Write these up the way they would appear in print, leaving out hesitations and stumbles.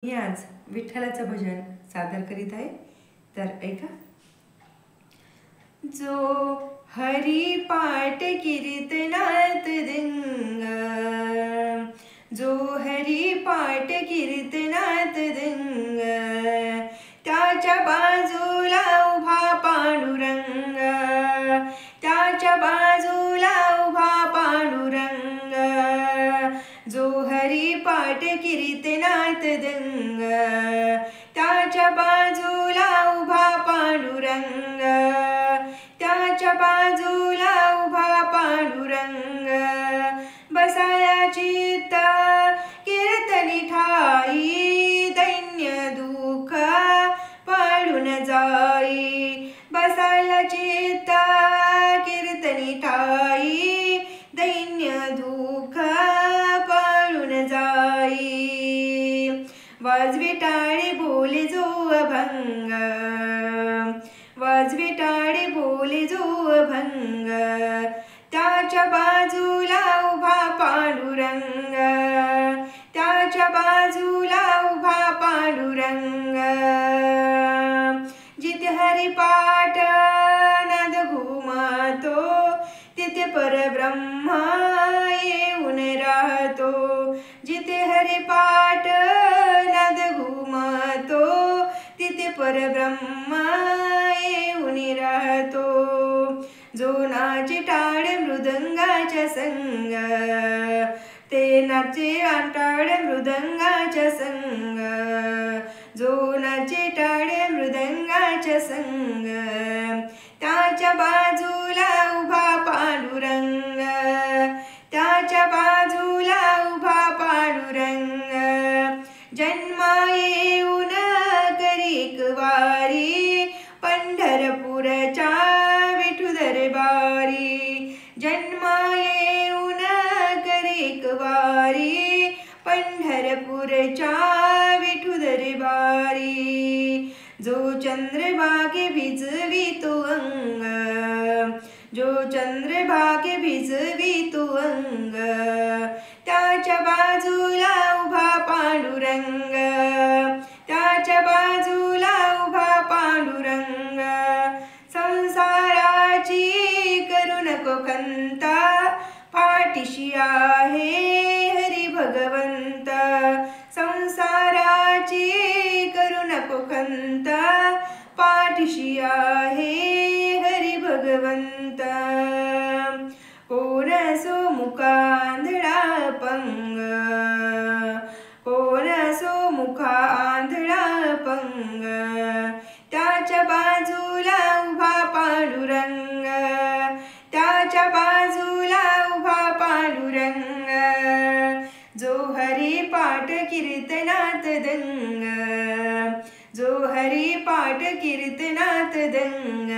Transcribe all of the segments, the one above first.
मी आज विठ्ठलाचं भजन सादर करीत आहे, तर ऐका. जो हरी पाठ कीर्तनात दंग, जो हरी पाठ कीर्तनात दंग, त्याच्या बाजूला उभा पांडुरंग, त्याच्या बाजूला उभा पांडुरंग. जो हरी पाठ कीर्तनात दंग, त्याच्या बाजूला उभा पांडुरंग, त्याच्या बाजूला उभा पांडुरंग. बसाया चित्त कीर्तनी ठाई, दैन्य दुःख पळून जाई. बसायला चित्त कीर्तनी ठाई, दैन्य दुःख पळून जाई. वाजवी टाळी बोले जो अभंग, वाजवी टाळी बोले जो अभंग, त्याच्या बाजूला उभा पांडुरंग, त्याच्या बाजूला उभा पांडुरंग. जिथे हरिपाठ नाद घुमतो, तिथे परब्रह्म येऊन राहतो. जिथे हरिपाठ नाद घुमतो, तिथे परब्रह्म येऊन राहतो. जो नाचे टाळ मृदंगाच्या संग, ते नाचे टाळ मृदंगाच्या संग. जो नाचे टाळ मृदंगाच्या संग, त्याच्या बाजूला उभा पांडुरंग, त्याच्या बाजूला उभा पांडुरंग. जन्मा येऊन करीक वारी, पंढरपूरच्या विठू दरबारी. जन्मा येऊन करीक वारी, पंढरपूरच्या विठू दरबारी. जो चंद्रभागे भिजवितो अंग, जो चंद्रभागे भिजवितो अंग, त्याच्या बाजूला उभा पांडुरंग, त्याच्या बाजूला उभा पांडुरंग. संसाराची करू नको खंता, पाठीशी आहे हरी भगवंत. संसाराची करू नको खंता, पाठीशी आहे हरी भगवंत. कोण असो मुखांधळा अपंग, कोण असो मुखांधळा अपंग, त्याच्या बाजूला उभा पांडुरंग, त्याच्या बाजूला उभा पांडुरंग. जो हरी पाठ कीर्तनात दंग, जो हरी पाठ कीर्तनात दंग,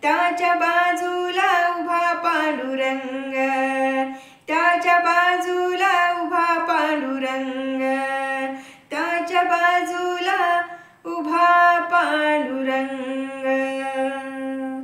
त्याच्या बाजूला उभा पांडुरंग, त्याच्या बाजूला उभा पांडुरंग, त्याच्या बाजूला उभा पांडुरंग.